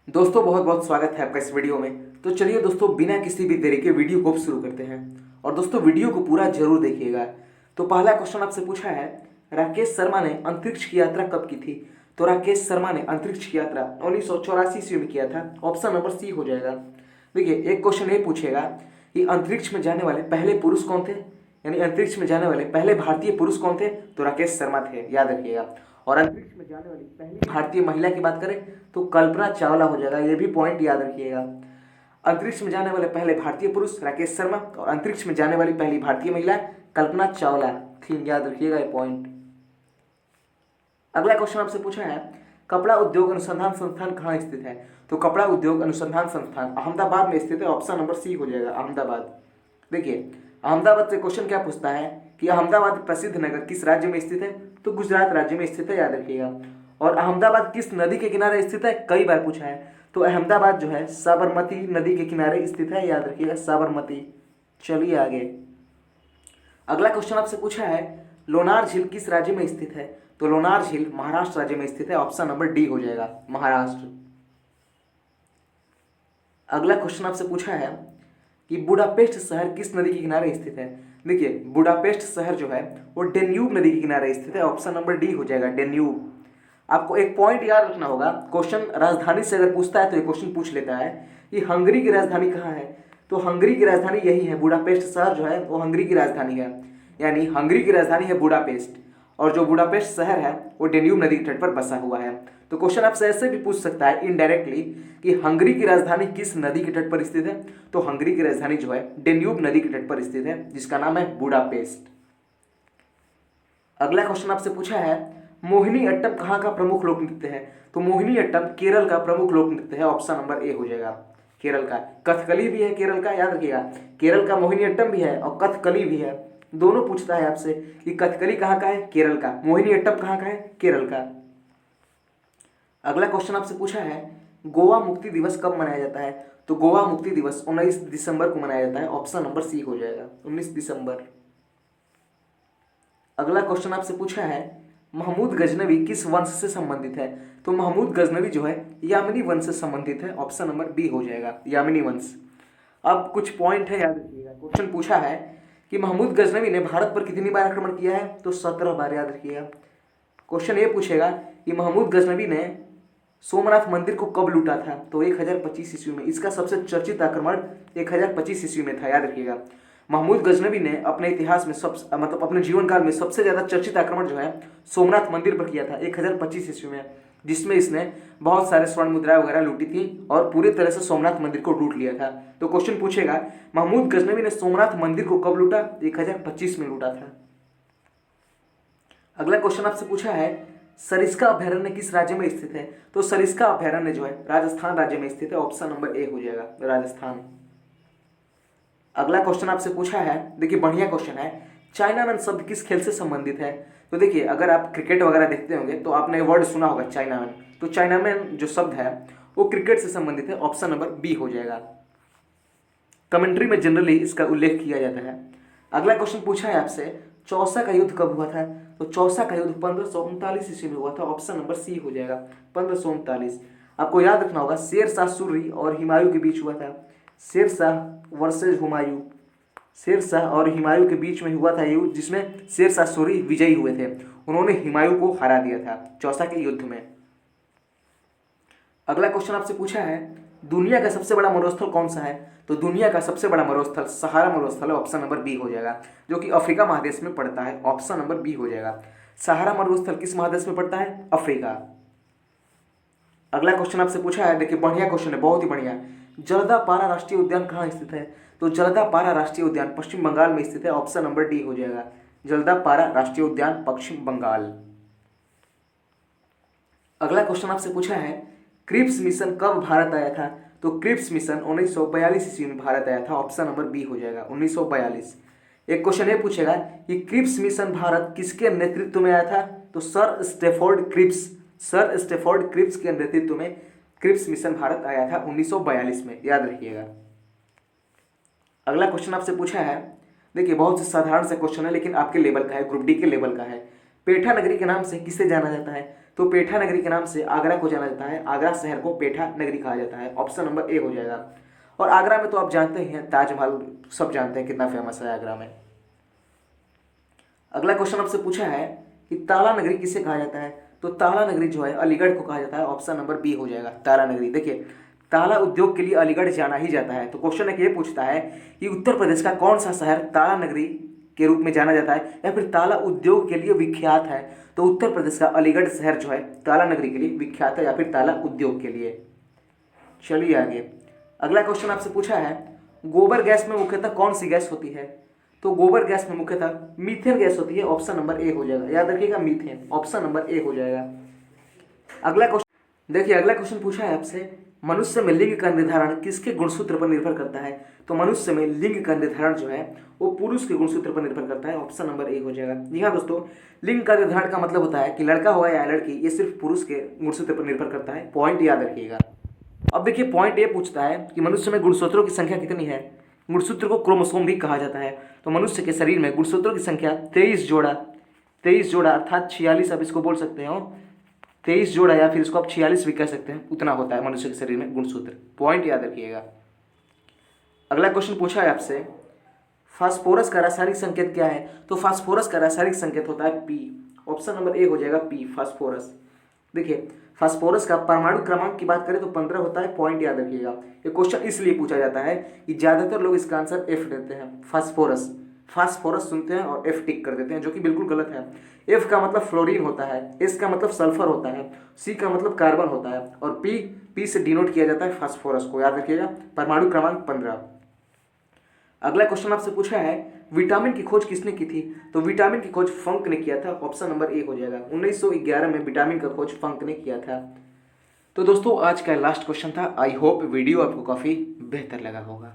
दोस्तों बहुत बहुत स्वागत है आपका इस वीडियो में। तो चलिए दोस्तों बिना किसी भी देरी के वीडियो को शुरू करते हैं और दोस्तों वीडियो को पूरा जरूर देखिएगा। तो पहला क्वेश्चन आपसे पूछा है, राकेश शर्मा ने अंतरिक्ष की यात्रा कब की थी? तो राकेश शर्मा ने अंतरिक्ष की यात्रा 1984 ईस्वी में किया था। ऑप्शन नंबर सी हो जाएगा। देखिए एक क्वेश्चन ये पूछेगा कि अंतरिक्ष में जाने वाले पहले पुरुष कौन थे, यानी अंतरिक्ष में जाने वाले पहले भारतीय पुरुष कौन थे? तो राकेश शर्मा थे, याद रखिएगा। और अंतरिक्ष में जाने वाली पहली भारतीय महिला की बात करें तो कल्पना चावला हो जाएगा, ये भी पॉइंट याद रखिएगा। अंतरिक्ष में जाने वाले पहले भारतीय पुरुष राकेश शर्मा और अंतरिक्ष में जाने वाली पहली भारतीय महिला कल्पना चावला थी, याद रखिएगा ये पॉइंट। अगला क्वेश्चन आपसे पूछा है, कपड़ा उद्योग अनुसंधान संस्थान कहाँ स्थित है? तो कपड़ा उद्योग अनुसंधान संस्थान अहमदाबाद में स्थित है। ऑप्शन नंबर सी हो जाएगा, अहमदाबाद। देखिए अहमदाबाद से क्वेश्चन क्या पूछता है कि अहमदाबाद प्रसिद्ध नगर किस राज्य में स्थित है? तो गुजरात राज्य में स्थित है, याद रखिएगा। और अहमदाबाद किस नदी के किनारे स्थित है? कई बार पूछा है। तो अहमदाबाद जो है साबरमती नदी के किनारे स्थित है, याद रखिएगा, साबरमती। चलिए आगे। अगला क्वेश्चन आपसे पूछा है, लोनार झील किस राज्य में स्थित है? तो लोनार झील महाराष्ट्र राज्य में स्थित है। ऑप्शन नंबर डी हो जाएगा, महाराष्ट्र। अगला क्वेश्चन आपसे पूछा है कि बुडापेस्ट शहर किस नदी के किनारे स्थित है? देखिए बुडापेस्ट शहर जो है वो डेन्यूब नदी के किनारे स्थित है। ऑप्शन नंबर डी हो जाएगा, डेन्यूब। आपको एक पॉइंट याद रखना होगा, क्वेश्चन राजधानी से अगर पूछता है तो ये क्वेश्चन पूछ लेता है कि हंगरी की राजधानी कहाँ है? तो हंगरी की राजधानी यही है, बुडापेस्ट शहर जो है वो हंगरी की राजधानी है, यानी हंगरी की राजधानी है बुडापेस्ट। और जो बुडापेस्ट शहर है वो डेन्यूब नदी के तट पर बसा हुआ है। तो क्वेश्चन आपसे ऐसे भी पूछ सकता है इनडायरेक्टली कि हंगरी की राजधानी किस नदी के तट पर स्थित है? तो हंगरी की राजधानी जो है डेन्यूब नदी के तट पर स्थित है, जिसका नाम है बुडापेस्ट। अगला क्वेश्चन आपसे पूछा है, मोहिनी अट्टम कहाँ का प्रमुख लोक नृत्य है? तो मोहिनी अट्टम केरल का प्रमुख लोक नृत्य है। ऑप्शन नंबर ए हो जाएगा, केरल का। कथकली भी है केरल का, याद रखिएगा। केरल का मोहिनी अट्टम भी है और कथकली भी है, दोनों पूछता है आपसे कि कथकली कहाँ का है? केरल का। मोहिनी अट्टम कहाँ का है? केरल का। अगला क्वेश्चन आपसे पूछा है, गोवा मुक्ति दिवस कब मनाया जाता है? तो गोवा मुक्ति दिवस 19 दिसंबर को मनाया जाता है। ऑप्शन नंबर सी हो जाएगा, 19 दिसंबर। अगला क्वेश्चन आपसे पूछा है, महमूद गजनवी किस वंश से संबंधित है? तो महमूद गजनवी जो है यामिनी वंश से संबंधित है। ऑप्शन नंबर बी हो जाएगा, यामिनी वंश। अब कुछ पॉइंट है, याद रखिएगा। क्वेश्चन पूछा है कि महमूद गजनवी ने भारत पर कितनी बार आक्रमण किया है? तो 17 बार, याद रखिएगा। क्वेश्चन ये पूछेगा कि महमूद गजनवी ने सोमनाथ मंदिर को कब लूटा था? तो 1025 ईस्वी में। इसका सबसे चर्चित आक्रमण 1025 ईस्वी में था, याद रखिएगा। महमूद गजनवी ने अपने इतिहास में अपने जीवन काल में सबसे ज्यादा चर्चित आक्रमण जो है सोमनाथ मंदिर पर किया था 1025 ईस्वी में, जिसमें इसने बहुत सारे स्वर्ण मुद्राएं वगैरह लूटी थी और पूरी तरह से सोमनाथ मंदिर को लूट लिया था। तो क्वेश्चन पूछेगा, महमूद गजनवी ने सोमनाथ मंदिर को कब लूटा? 1025 में लूटा था। अगला क्वेश्चन आपसे पूछा है, सरिस्का अभयारण्य किस राज्य में स्थित है? तो सरिस्का अभयारण्य जो है राजस्थान राज्य में स्थित है। ऑप्शन नंबर ए हो जाएगा, राजस्थान। अगला क्वेश्चन आपसे पूछा है, देखिए बढ़िया क्वेश्चन है, चाइनामैन शब्द किस खेल से संबंधित है? तो देखिए अगर आप क्रिकेट वगैरह देखते होंगे तो आपने वर्ड सुना होगा चाइनामैन। तो चाइनामैन जो शब्द है वो क्रिकेट से संबंधित है। ऑप्शन नंबर बी हो जाएगा। कमेंट्री में जनरली इसका उल्लेख किया जाता है। अगला क्वेश्चन पूछा है आपसे, चौसा का युद्ध कब हुआ था? तो चौसा का युद्ध 1539 ईस्वी में हुआ था। ऑप्शन नंबर सी हो जाएगा, 1539। आपको याद रखना होगा शेर शाह सूरी और हुमायूं के बीच हुआ था। शेर शाह वर्सेज हुमायूं, शेर शाह और हुमायूं के बीच में हुआ था युद्ध, जिसमें शेर शाह सूरी विजयी हुए थे। उन्होंने हुमायूं को हरा दिया था चौसा के युद्ध में। अगला क्वेश्चन आपसे पूछा है, दुनिया का सबसे बड़ा मरुस्थल कौन सा है? तो दुनिया का सबसे बड़ा मरुस्थल सहारा मरुस्थल है। ऑप्शन नंबर बी हो जाएगा, जो कि अफ्रीका महादेश में पड़ता है। ऑप्शन नंबर बी हो जाएगा। सहारा मरुस्थल किस महादेश में पड़ता है? अफ्रीका। अगला क्वेश्चन आपसे पूछा है, देखिए बढ़िया क्वेश्चन है, बहुत ही बढ़िया। जलदापारा राष्ट्रीय उद्यान कहाँ स्थित है? तो जलदापारा राष्ट्रीय उद्यान पश्चिम बंगाल में स्थित है। ऑप्शन नंबर डी हो जाएगा, जलदापारा राष्ट्रीय उद्यान पश्चिम बंगाल। अगला क्वेश्चन आपसे पूछा है, क्रिप्स मिशन कब भारत आया था? तो क्रिप्स मिशन 1942 ईस्वी में भारत आया था। ऑप्शन नंबर बी हो जाएगा, 1942। एक क्वेश्चन ये पूछेगा कि क्रिप्स मिशन भारत किसके नेतृत्व में आया था? तो सर स्टेफोर्ड क्रिप्स के नेतृत्व में क्रिप्स मिशन भारत आया था 1942 में, याद रखिएगा। अगला क्वेश्चन आपसे पूछा है, देखिए बहुत साधारण सा क्वेश्चन है लेकिन आपके लेवल का है, ग्रुप डी के लेवल का है। पेठा नगरी के नाम से किसे जाना जाता है? तो पेठा नगरी के नाम से आगरा को जाना जाता है, आगरा शहर को पेठा नगरी कहा जाता है। ऑप्शन नंबर ए हो जाएगा। और आगरा में तो आप जानते ही हैं, ताजमहल सब जानते हैं कितना फेमस है आगरा में। अगला क्वेश्चन आपसे पूछा है कि ताला नगरी किसे कहा जाता है, तो ताला नगरी जो है अलीगढ़ को कहा जाता है। ऑप्शन नंबर बी हो जाएगा, ताला नगरी। देखिए, ताला उद्योग के लिए अलीगढ़ जाना ही जाता है। तो क्वेश्चन एक ये पूछता है कि उत्तर प्रदेश का कौन सा शहर ताला नगरी के रूप में जाना जाता है या फिर ताला उद्योग के लिए विख्यात है, तो उत्तर प्रदेश का अलीगढ़ शहर जो है ताला नगरी के लिए विख्यात है या फिर ताला उद्योग के लिए। चलिए आगे, अगला क्वेश्चन आपसे पूछा है गोबर गैस में मुख्यतः कौन सी गैस होती है, तो गोबर गैस में मुख्यतः मीथेन गैस होती है। ऑप्शन नंबर ए हो जाएगा, याद रखिएगा मीथेन, ऑप्शन नंबर ए हो जाएगा। अगला क्वेश्चन देखिए, अगला क्वेश्चन पूछा है आपसे मनुष्य में लिंग का निर्धारण किसके गुणसूत्र पर निर्भर करता है, तो मनुष्य में लिंग का निर्धारण जो है वो पुरुष के गुणसूत्र पर निर्भर करता है। ऑप्शन नंबर ए हो जाएगा। जी हाँ दोस्तों, लिंग का निर्धारण का मतलब होता है कि लड़का होगा या लड़की, ये सिर्फ पुरुष के गुणसूत्र पर निर्भर करता है। पॉइंट याद रखिएगा। अब देखिए, पॉइंट ये पूछता है कि मनुष्य में गुणसूत्रों की संख्या कितनी है। गुणसूत्र को क्रोमोसोम भी कहा जाता है। तो मनुष्य के शरीर में गुणसूत्रों की संख्या 23 जोड़ा अर्थात 46, आप इसको बोल सकते हो 23 जोड़ा, या फिर इसको आप 46 भी कह सकते हैं, उतना होता है मनुष्य के शरीर में गुणसूत्र। पॉइंट याद रखिएगा। अगला क्वेश्चन पूछा है आपसे फास्फोरस का रासायनिक संकेत क्या है, तो फास्फोरस का रासायनिक संकेत होता है पी। ऑप्शन नंबर ए हो जाएगा, पी फास्फोरस। देखिए, फास्फोरस का परमाणु क्रमांक की बात करें तो 15 होता है। पॉइंट याद रखिएगा। ये क्वेश्चन इसलिए पूछा जाता है कि ज्यादातर लोग इसका आंसर एफ देते हैं। फास्फोरस फास्फोरस सुनते हैं और एफ टिक कर देते हैं, जो कि बिल्कुल गलत है। एफ का मतलब फ्लोरीन होता है, एस का मतलब सल्फर होता है, सी का मतलब कार्बन होता है, और पी से डिनोट किया जाता है फास्फोरस को। याद रखिएगा, परमाणु क्रमांक 15। अगला क्वेश्चन आपसे पूछा है विटामिन की खोज किसने की थी, तो विटामिन की खोज फंक ने किया था। ऑप्शन नंबर ए हो जाएगा। 1911 में विटामिन का खोज फंक ने किया था। तो दोस्तों, आज का लास्ट क्वेश्चन था। आई होप वीडियो आपको काफ़ी बेहतर लगा होगा।